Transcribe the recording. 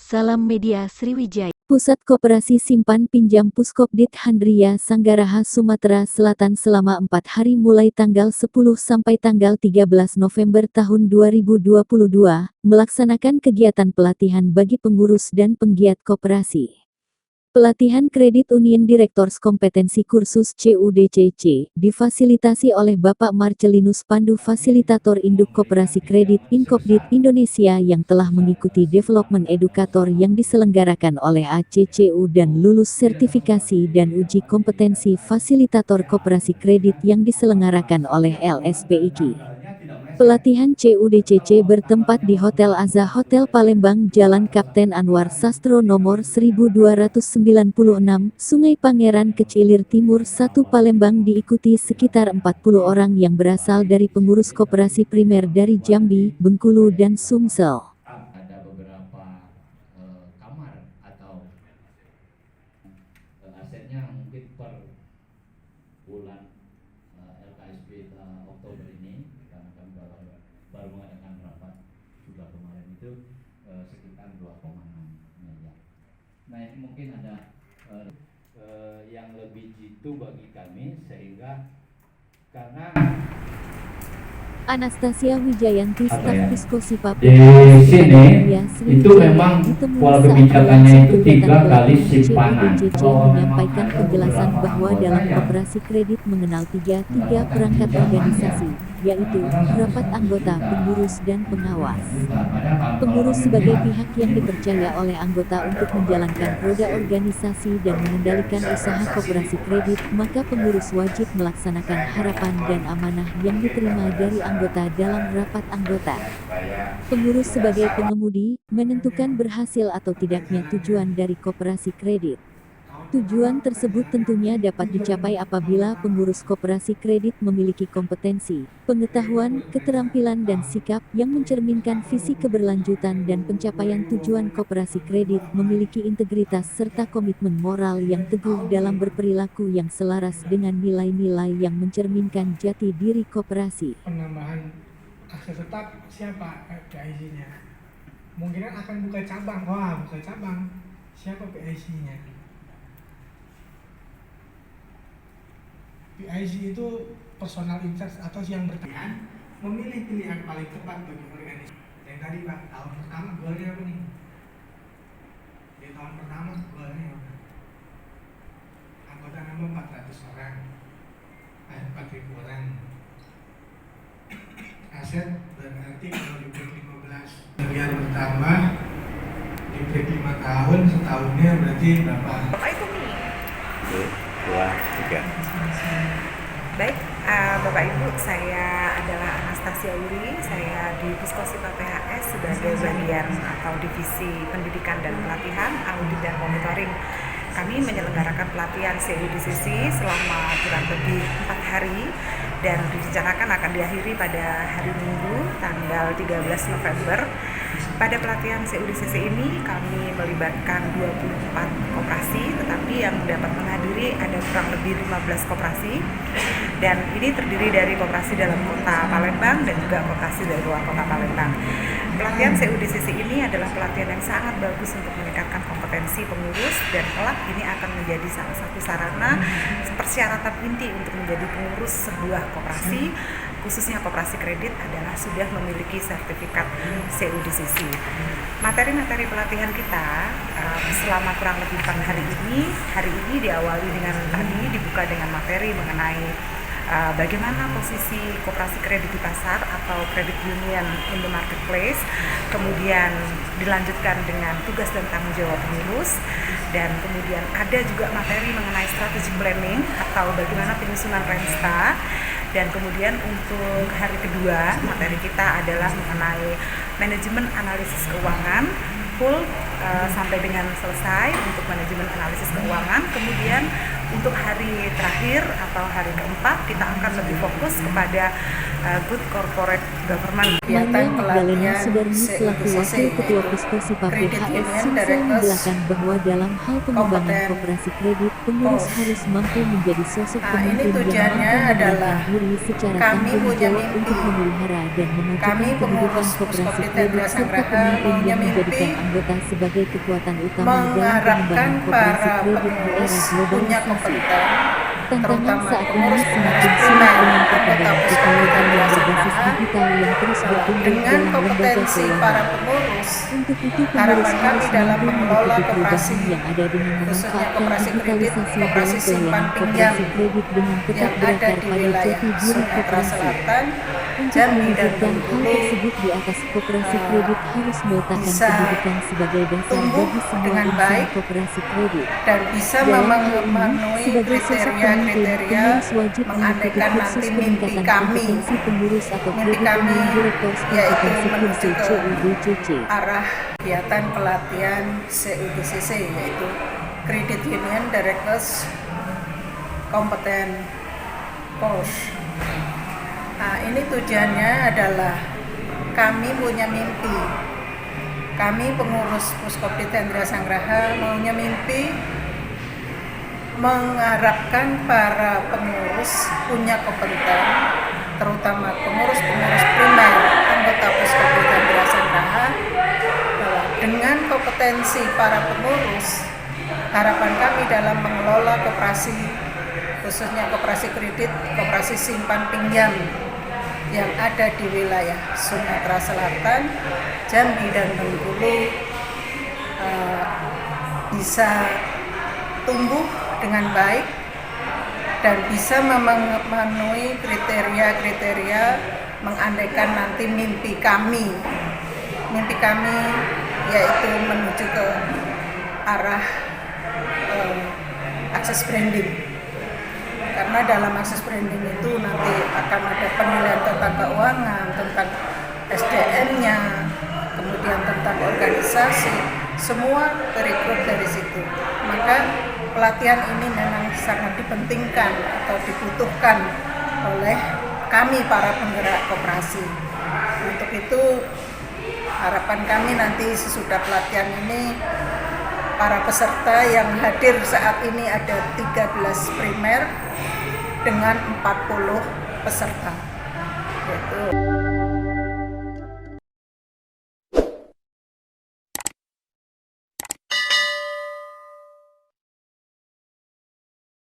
Salam Media Sriwijaya. Pusat Koperasi Simpan Pinjam Puskopdit Handria Sanggaraha Sumatera Selatan selama 4 hari mulai tanggal 10 sampai tanggal 13 November tahun 2022, melaksanakan kegiatan pelatihan bagi pengurus dan penggiat koperasi. Pelatihan Kredit Union Directors Kompetensi Kursus CUDCC difasilitasi oleh Bapak Marcelinus Pandu, Fasilitator Induk Koperasi Kredit Inkopdit Indonesia yang telah mengikuti Development Edukator yang diselenggarakan oleh ACCU dan lulus sertifikasi dan uji kompetensi Fasilitator Koperasi Kredit yang diselenggarakan oleh LSPIK. Pelatihan CUDCC bertempat di Hotel Azza Hotel Palembang, Jalan Kapten Anwar Sastro nomor 1296, Sungai Pangeran Kecilir Timur 1 Palembang, diikuti sekitar 40 orang yang berasal dari pengurus koperasi primer dari Jambi, Bengkulu dan Sumsel. Ada beberapa kamar atau asetnya mungkin per bulan LKSP Oktober ini, karena kami baru mengadakan rapat juga kemarin itu sekitar 2,6 miliar. Nah, ini mungkin ada yang lebih jitu bagi kami, sehingga karena Anastasia Wijayanti, staf Puskosipa di sini itu memang pola kebijakannya itu 3 kali simpanan. Menyampaikan penjelasan bahwa dalam koperasi kredit mengenal tiga perangkat organisasi, yaitu rapat anggota, pengurus, dan pengawas. Pengurus sebagai pihak yang dipercaya oleh anggota untuk menjalankan roda organisasi dan mengendalikan usaha koperasi kredit, maka pengurus wajib melaksanakan harapan dan amanah yang diterima dari anggota dalam rapat anggota. Pengurus sebagai pengemudi, menentukan berhasil atau tidaknya tujuan dari koperasi kredit. Tujuan tersebut tentunya dapat dicapai apabila pengurus koperasi kredit memiliki kompetensi, pengetahuan, keterampilan dan sikap yang mencerminkan visi keberlanjutan dan pencapaian tujuan koperasi kredit, memiliki integritas serta komitmen moral yang teguh dalam berperilaku yang selaras dengan nilai-nilai yang mencerminkan jati diri koperasi. Penambahan akses tetap siapa PIC-nya? Mungkin akan buka cabang, buka cabang. Siapa PIC-nya? PIC itu personal interest atau yang bertahan memilih pilihan paling tepat bagi organisasi. Yang tadi Pak, tahun pertama goalnya apa nih? Di tahun pertama goalnya apa? Anggota nambah 400 orang, 4.000 orang. Aset berarti kalau di break 15 biar bertambah, di break 5 tahun, setahunnya berarti berapa? Bapak itu nih. 2, 3. Baik, Bapak Ibu, saya adalah Anastasia Uri. Saya di Puskosipa PHS sebagai bagian atau divisi pendidikan dan pelatihan, audit dan monitoring. Kami menyelenggarakan pelatihan CUDCC selama kurang lebih 4 hari dan direncanakan akan diakhiri pada hari Minggu tanggal 13 November. Pada pelatihan CUDCC ini kami melibatkan 24 koperasi, tetapi yang dapat menghadiri ada kurang lebih 15 koperasi, dan ini terdiri dari koperasi dalam kota Palembang dan juga koperasi dari luar kota Palembang. Pelatihan CUDCC ini adalah pelatihan yang sangat bagus untuk meningkatkan kompetensi pengurus, dan kelak ini akan menjadi salah satu sarana persyaratan inti untuk menjadi pengurus sebuah koperasi, khususnya koperasi kredit, adalah sudah memiliki sertifikat CUDCC. Materi-materi pelatihan kita selama kurang lebih 4 hari ini diawali dengan tadi dibuka dengan materi mengenai bagaimana posisi koperasi kredit di pasar atau credit union in the marketplace, kemudian dilanjutkan dengan tugas dan tanggung jawab pengurus, dan kemudian ada juga materi mengenai strategic planning atau bagaimana penyusunan Rensta. Dan kemudian untuk hari kedua materi kita adalah mengenai manajemen analisis keuangan full sampai dengan selesai untuk manajemen analisis keuangan. Kemudian untuk hari terakhir atau hari keempat kita akan lebih fokus kepada good corporate government. Mania Magdalena Sudarmi selaku Wakil Ketua Puskosipa PHS Sumsel menjelaskan bahwa dalam hal pengembangan koperasi kredit, pengurus harus mampu menjadi sosok pemimpin yang mampu memberikan diri secara tanggung jawab untuk memelihara dan memajukan kehidupan koperasi kredit serta pemimpin yang menjadikan anggota sebagai kekuatan utama dalam pengembangan koperasi kredit di era globalisasi. Tantangan saat ini semakin sulit dengan perkembangan teknologi yang berbasis digital yang terus bertumbuh dengan dalam lembaga kompetensi para keuangan. pengurus. Untuk itu, pengurus Harapan kami harus dalam mampu mengelola mengikuti koperasi, perubahan yang ada dengan khususnya memanfaatkan koperasi kredit, digitalisasi koperasi dalam simpan pelayanan pinjam koperasi kredit dengan tetap yang ada berakar di pada wilayah jati diri Sumatera koperasi. Selatan, Untuk Jambi dan mewujudkan hal Bengkulu tersebut di atas koperasi kredit harus meletakkan bisa pendidikan sebagai dasar tumbuh bagi semua dengan insan baik koperasi kredit. dan bisa Dalam hal ini, memenuhi sebagai sosok pemimpin, kriteria-kriteria pengurus wajib mengikuti mengandaikan kursus nanti mimpi peningkatan kami. kompetensi pengurus atau Mimpi Credit kami Union Directors yaitu Kompetensi menuju Kursi ke CUDCC. arah kegiatan pelatihan CUDCC, yaitu Credit Union Directors Competent Course. Nah, ini tujuannya adalah kami punya mimpi. Kami pengurus Puskopdit Hendra Sanggraha punya mimpi mengharapkan para pengurus punya kompeten, terutama pengurus-pengurus primer anggota Puskopdit Hendra Sanggraha, bahwa dengan kompetensi para pengurus, harapan kami dalam mengelola koperasi, khususnya koperasi kredit, koperasi simpan pinjam yang ada di wilayah Sumatera Selatan, Jambi dan Bengkulu bisa tumbuh dengan baik dan bisa memenuhi kriteria-kriteria mengandaikan nanti mimpi kami yaitu menuju ke arah akses branding. Karena dalam akses branding itu nanti akan ada penilaian tentang keuangan, tentang SDM-nya, kemudian tentang organisasi, semua rekrut dari situ. Maka pelatihan ini memang sangat dipentingkan atau dibutuhkan oleh kami para penggerak koperasi. Untuk itu harapan kami nanti sesudah pelatihan ini para peserta yang hadir saat ini ada 13 primer dengan 40 peserta. Gitu.